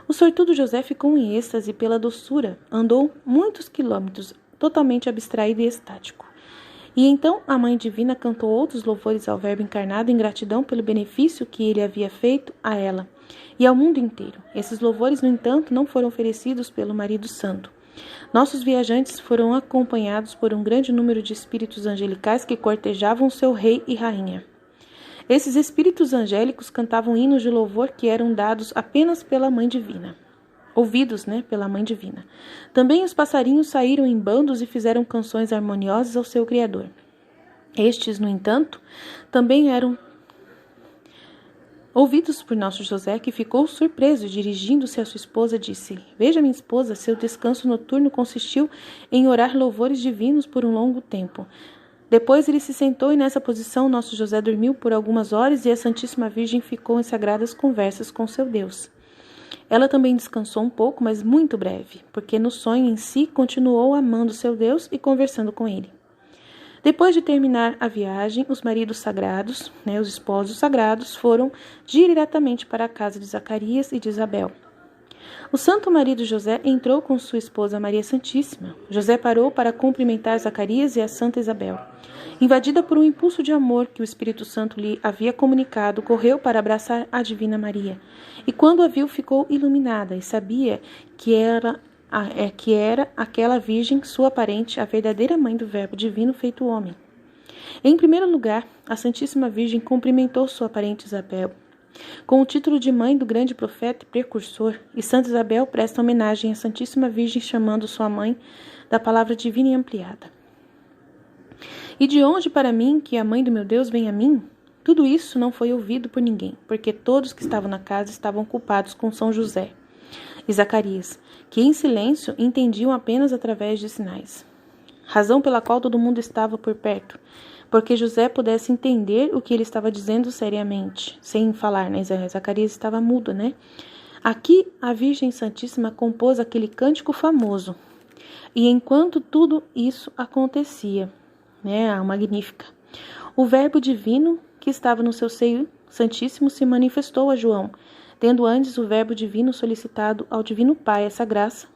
A: O sortudo José ficou em êxtase pela doçura, andou muitos quilômetros, totalmente abstraído e estático. E então a Mãe Divina cantou outros louvores ao Verbo encarnado em gratidão pelo benefício que ele havia feito a ela e ao mundo inteiro. Esses louvores, no entanto, não foram oferecidos pelo marido santo. Nossos viajantes foram acompanhados por um grande número de espíritos angelicais que cortejavam seu rei e rainha. Esses espíritos angélicos cantavam hinos de louvor que eram dados apenas pela Mãe Divina. Ouvidos, pela Mãe Divina. Também os passarinhos saíram em bandos e fizeram canções harmoniosas ao seu Criador. Estes, no entanto, também eram ouvidos por nosso José, que ficou surpreso e, dirigindo-se à sua esposa, disse: Veja, minha esposa, seu descanso noturno consistiu em orar louvores divinos por um longo tempo. Depois ele se sentou e nessa posição nosso José dormiu por algumas horas e a Santíssima Virgem ficou em sagradas conversas com seu Deus. Ela também descansou um pouco, mas muito breve, porque no sonho em si continuou amando seu Deus e conversando com ele. Depois de terminar a viagem, os maridos sagrados, os esposos sagrados, foram diretamente para a casa de Zacarias e de Isabel. O santo marido José entrou com sua esposa Maria Santíssima. José parou para cumprimentar Zacarias e a Santa Isabel. Invadida por um impulso de amor que o Espírito Santo lhe havia comunicado, correu para abraçar a Divina Maria. E quando a viu, ficou iluminada e sabia que era aquela Virgem, sua parente, a verdadeira mãe do Verbo divino feito homem. Em primeiro lugar, a Santíssima Virgem cumprimentou sua parente Isabel, com o título de mãe do grande profeta e precursor, e Santa Isabel presta homenagem à Santíssima Virgem, chamando sua mãe da palavra divina e ampliada. E de onde para mim que a mãe do meu Deus vem a mim? Tudo isso não foi ouvido por ninguém, porque todos que estavam na casa estavam ocupados com São José e Zacarias, que em silêncio entendiam apenas através de sinais. Razão pela qual todo mundo estava por perto, porque José pudesse entender o que ele estava dizendo seriamente, sem falar, Zacarias estava mudo, Aqui a Virgem Santíssima compôs aquele cântico famoso. E enquanto tudo isso acontecia, a Magnífica, o Verbo divino que estava no seu seio santíssimo se manifestou a João, tendo antes o Verbo divino solicitado ao Divino Pai essa graça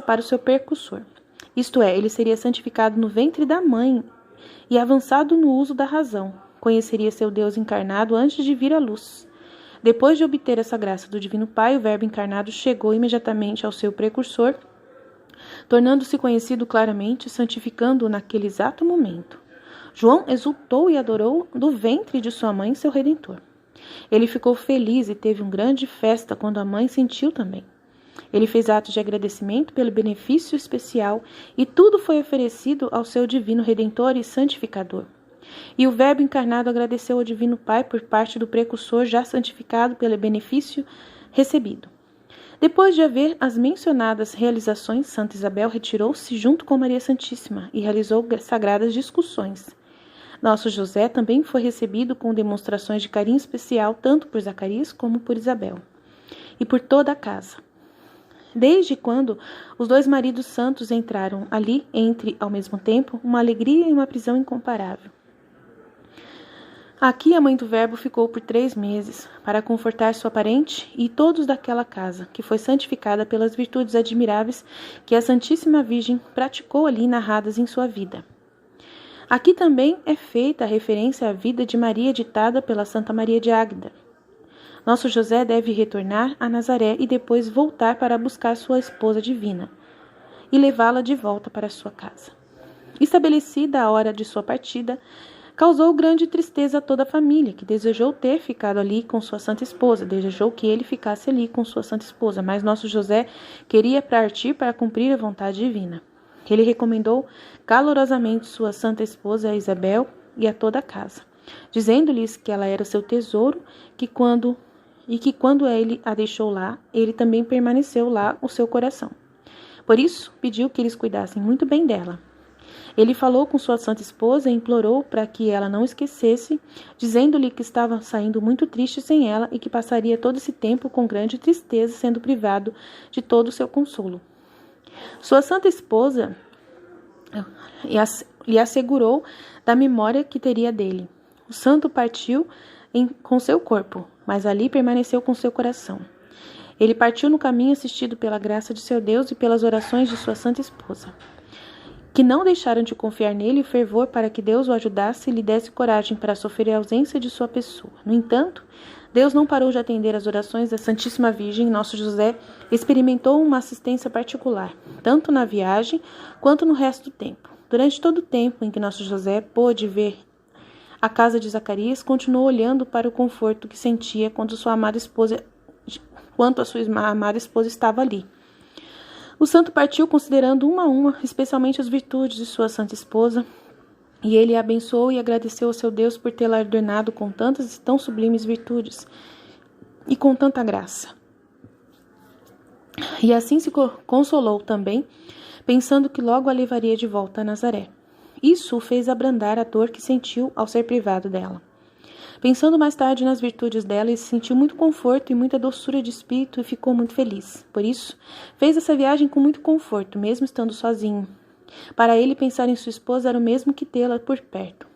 A: para o seu precursor. Isto é, ele seria santificado no ventre da mãe e avançado no uso da razão. Conheceria seu Deus encarnado antes de vir à luz. Depois de obter essa graça do Divino Pai, o Verbo encarnado chegou imediatamente ao seu precursor, tornando-se conhecido claramente, santificando-o naquele exato momento. João exultou e adorou do ventre de sua mãe seu Redentor. Ele ficou feliz e teve uma grande festa quando a mãe sentiu também. Ele fez atos de agradecimento pelo benefício especial e tudo foi oferecido ao seu divino Redentor e Santificador. E o Verbo encarnado agradeceu ao Divino Pai por parte do precursor já santificado pelo benefício recebido. Depois de haver as mencionadas realizações, Santa Isabel retirou-se junto com Maria Santíssima e realizou sagradas discussões. Nosso José também foi recebido com demonstrações de carinho especial tanto por Zacarias como por Isabel e por toda a casa. Desde quando os dois maridos santos entraram ali, entre, ao mesmo tempo, uma alegria e uma prisão incomparável. Aqui a mãe do Verbo ficou por 3 meses, para confortar sua parente e todos daquela casa, que foi santificada pelas virtudes admiráveis que a Santíssima Virgem praticou ali narradas em sua vida. Aqui também é feita a referência à vida de Maria ditada pela Santa Maria de Águeda. Nosso José deve retornar a Nazaré e depois voltar para buscar sua esposa divina e levá-la de volta para sua casa. Estabelecida a hora de sua partida, causou grande tristeza a toda a família, que desejou ter ficado ali com sua santa esposa, desejou que ele ficasse ali com sua santa esposa, mas nosso José queria partir para cumprir a vontade divina. Ele recomendou calorosamente sua santa esposa a Isabel e a toda a casa, dizendo-lhes que ela era o seu tesouro, que quando ele a deixou lá, ele também permaneceu lá o seu coração. Por isso, pediu que eles cuidassem muito bem dela. Ele falou com sua santa esposa e implorou para que ela não esquecesse, dizendo-lhe que estava saindo muito triste sem ela e que passaria todo esse tempo com grande tristeza, sendo privado de todo o seu consolo. Sua santa esposa lhe assegurou da memória que teria dele. O santo partiu com seu corpo, mas ali permaneceu com seu coração. Ele partiu no caminho assistido pela graça de seu Deus e pelas orações de sua santa esposa, que não deixaram de confiar nele e fervor para que Deus o ajudasse e lhe desse coragem para sofrer a ausência de sua pessoa. No entanto, Deus não parou de atender às orações da Santíssima Virgem. Nosso José experimentou uma assistência particular, tanto na viagem quanto no resto do tempo. Durante todo o tempo em que nosso José pôde ver a casa de Zacarias, continuou olhando para o conforto que sentia quando a sua amada esposa estava ali. O santo partiu considerando uma a uma, especialmente as virtudes de sua santa esposa, e ele a abençoou e agradeceu ao seu Deus por tê-la adornado com tantas e tão sublimes virtudes e com tanta graça. E assim se consolou também, pensando que logo a levaria de volta a Nazaré. Isso o fez abrandar a dor que sentiu ao ser privado dela. Pensando mais tarde nas virtudes dela, ele sentiu muito conforto e muita doçura de espírito e ficou muito feliz. Por isso, fez essa viagem com muito conforto, mesmo estando sozinho. Para ele, pensar em sua esposa era o mesmo que tê-la por perto.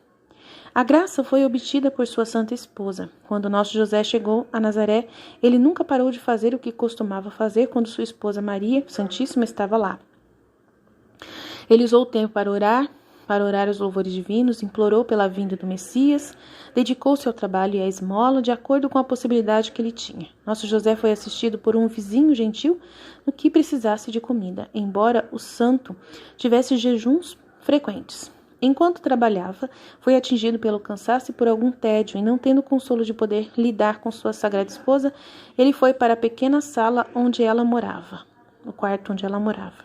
A: A graça foi obtida por sua santa esposa. Quando nosso José chegou a Nazaré, ele nunca parou de fazer o que costumava fazer quando sua esposa Maria Santíssima estava lá. Ele usou o tempo para orar os louvores divinos, implorou pela vinda do Messias, dedicou-se ao trabalho e à esmola de acordo com a possibilidade que ele tinha. Nosso José foi assistido por um vizinho gentil no que precisasse de comida, embora o santo tivesse jejuns frequentes. Enquanto trabalhava, foi atingido pelo cansaço e por algum tédio, e não tendo consolo de poder lidar com sua sagrada esposa, ele foi para a pequena sala onde ela morava, no quarto onde ela morava.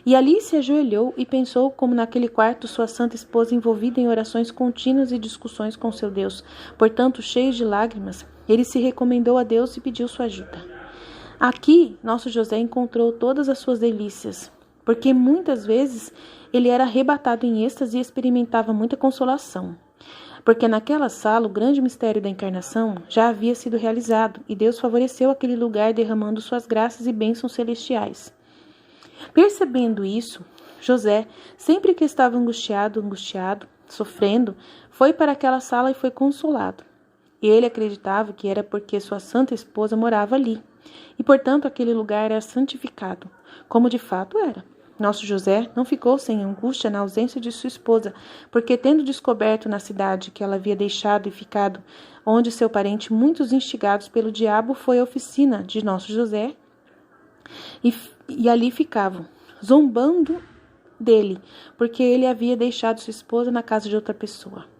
A: E ali se ajoelhou e pensou como naquele quarto sua santa esposa envolvida em orações contínuas e discussões com seu Deus. Portanto, cheio de lágrimas, ele se recomendou a Deus e pediu sua ajuda. Aqui, nosso José encontrou todas as suas delícias, porque muitas vezes ele era arrebatado em êxtase e experimentava muita consolação. Porque naquela sala o grande mistério da encarnação já havia sido realizado, e Deus favoreceu aquele lugar derramando suas graças e bênçãos celestiais. Percebendo isso, José, sempre que estava angustiado, sofrendo, foi para aquela sala e foi consolado. E ele acreditava que era porque sua santa esposa morava ali, e portanto aquele lugar era santificado, como de fato era. Nosso José não ficou sem angústia na ausência de sua esposa, porque tendo descoberto na cidade que ela havia deixado e ficado, onde seu parente, muitos instigados pelo diabo, foi à oficina de nosso José, e ali ficavam, zombando dele, porque ele havia deixado sua esposa na casa de outra pessoa.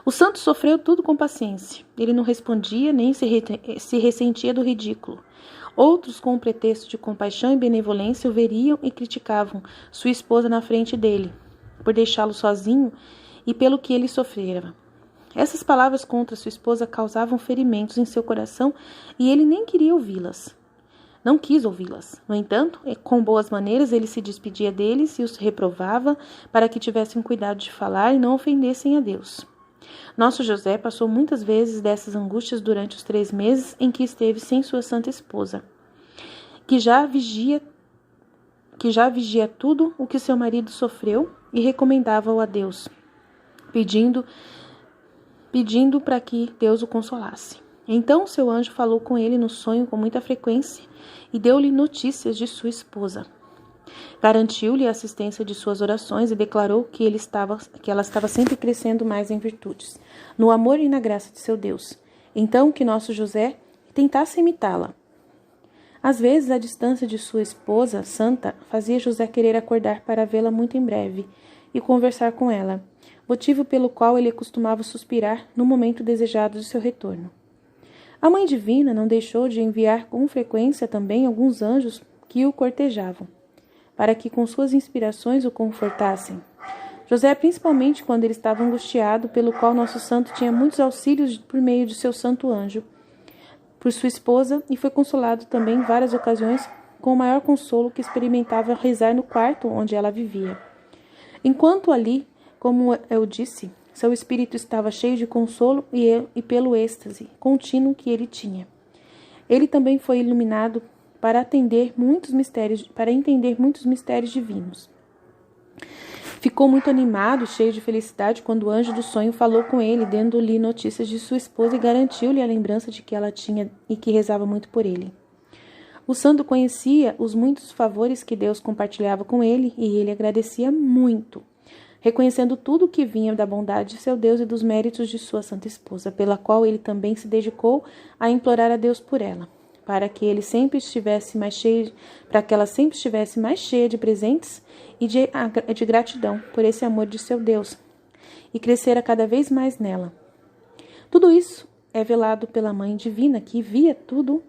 A: O santo sofreu tudo com paciência. Ele não respondia nem se ressentia do ridículo. Outros, com o pretexto de compaixão e benevolência, o veriam e criticavam sua esposa na frente dele, por deixá-lo sozinho e pelo que ele sofrera. Essas palavras contra sua esposa causavam ferimentos em seu coração e ele nem queria ouvi-las. Não quis ouvi-las. No entanto, com boas maneiras, ele se despedia deles e os reprovava para que tivessem cuidado de falar e não ofendessem a Deus. Nosso José passou muitas vezes dessas angústias durante os 3 meses em que esteve sem sua santa esposa, que já vigia tudo o que seu marido sofreu e recomendava-o a Deus, pedindo para que Deus o consolasse. Então seu anjo falou com ele no sonho com muita frequência e deu-lhe notícias de sua esposa. Garantiu-lhe a assistência de suas orações e declarou que ela estava sempre crescendo mais em virtudes, no amor e na graça de seu Deus. Então que nosso José tentasse imitá-la. Às vezes, a distância de sua esposa santa fazia José querer acordar para vê-la muito em breve e conversar com ela, motivo pelo qual ele costumava suspirar no momento desejado de seu retorno. A Mãe Divina não deixou de enviar com frequência também alguns anjos que o cortejavam, para que com suas inspirações o confortassem. José, principalmente quando ele estava angustiado, pelo qual nosso santo tinha muitos auxílios por meio de seu santo anjo, por sua esposa, e foi consolado também em várias ocasiões com o maior consolo que experimentava rezar no quarto onde ela vivia. Enquanto ali, como eu disse, seu espírito estava cheio de consolo e pelo êxtase contínuo que ele tinha. Ele também foi iluminado para entender muitos mistérios divinos. Ficou muito animado, cheio de felicidade, quando o anjo do sonho falou com ele, dando-lhe notícias de sua esposa e garantiu-lhe a lembrança de que ela tinha e que rezava muito por ele. O santo conhecia os muitos favores que Deus compartilhava com ele e ele agradecia muito, reconhecendo tudo o que vinha da bondade de seu Deus e dos méritos de sua santa esposa, pela qual ele também se dedicou a implorar a Deus por ela, para que ela sempre estivesse mais cheia de presentes e de gratidão por esse amor de seu Deus, e crescera cada vez mais nela. Tudo isso é velado pela Mãe Divina, que via tudo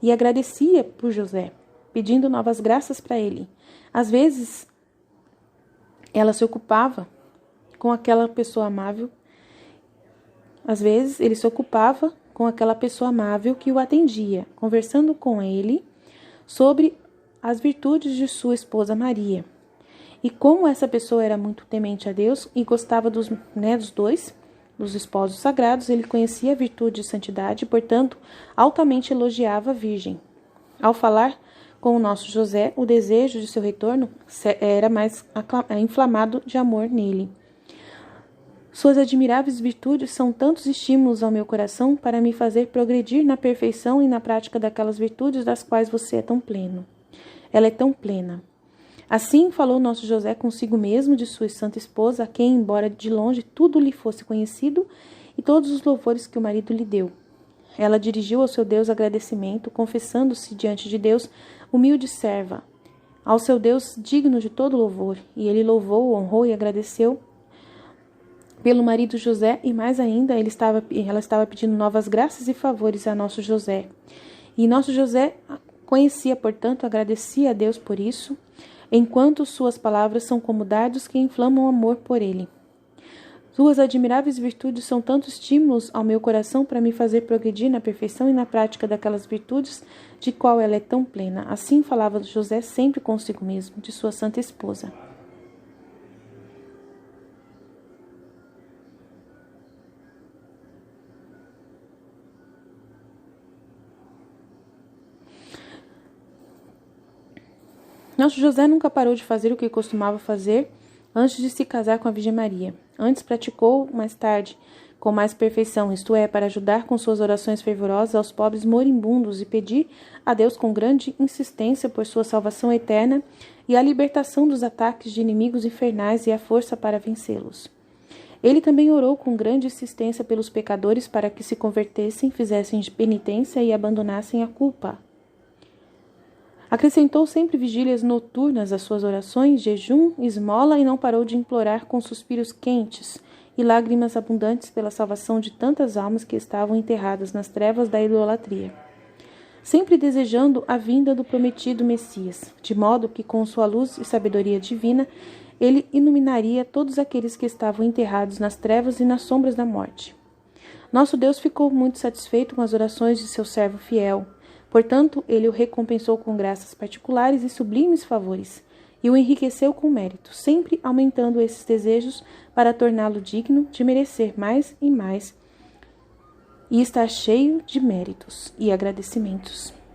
A: e agradecia por José, pedindo novas graças para ele. Às vezes, ela se ocupava com aquela pessoa amável. Às vezes, ele se ocupava com aquela pessoa amável que o atendia, conversando com ele sobre as virtudes de sua esposa Maria. E como essa pessoa era muito temente a Deus e gostava dos esposos sagrados, ele conhecia a virtude de santidade e, portanto, altamente elogiava a Virgem. Ao falar com o nosso José, o desejo de seu retorno era mais inflamado de amor nele. Suas admiráveis virtudes são tantos estímulos ao meu coração para me fazer progredir na perfeição e na prática daquelas virtudes das quais você é tão pleno. Ela é tão plena. Assim falou nosso José consigo mesmo de sua santa esposa, a quem, embora de longe tudo lhe fosse conhecido, e todos os louvores que o marido lhe deu. Ela dirigiu ao seu Deus agradecimento, confessando-se diante de Deus humilde serva, ao seu Deus digno de todo louvor, e ele louvou, honrou e agradeceu pelo marido José, e mais ainda, ela estava pedindo novas graças e favores a nosso José. E nosso José conhecia, portanto, agradecia a Deus por isso, enquanto suas palavras são como dardos que inflamam o amor por ele. Suas admiráveis virtudes são tantos estímulos ao meu coração para me fazer progredir na perfeição e na prática daquelas virtudes de qual ela é tão plena. Assim falava José sempre consigo mesmo, de sua santa esposa. Nosso José nunca parou de fazer o que costumava fazer antes de se casar com a Virgem Maria. Antes praticou, mais tarde, com mais perfeição, isto é, para ajudar com suas orações fervorosas aos pobres moribundos e pedir a Deus com grande insistência por sua salvação eterna e a libertação dos ataques de inimigos infernais e a força para vencê-los. Ele também orou com grande insistência pelos pecadores para que se convertessem, fizessem penitência e abandonassem a culpa. Acrescentou sempre vigílias noturnas às suas orações, jejum, esmola e não parou de implorar com suspiros quentes e lágrimas abundantes pela salvação de tantas almas que estavam enterradas nas trevas da idolatria, sempre desejando a vinda do prometido Messias, de modo que com sua luz e sabedoria divina ele iluminaria todos aqueles que estavam enterrados nas trevas e nas sombras da morte. Nosso Deus ficou muito satisfeito com as orações de seu servo fiel. Portanto, ele o recompensou com graças particulares e sublimes favores, e o enriqueceu com mérito, sempre aumentando esses desejos para torná-lo digno de merecer mais e mais, e estar cheio de méritos e agradecimentos.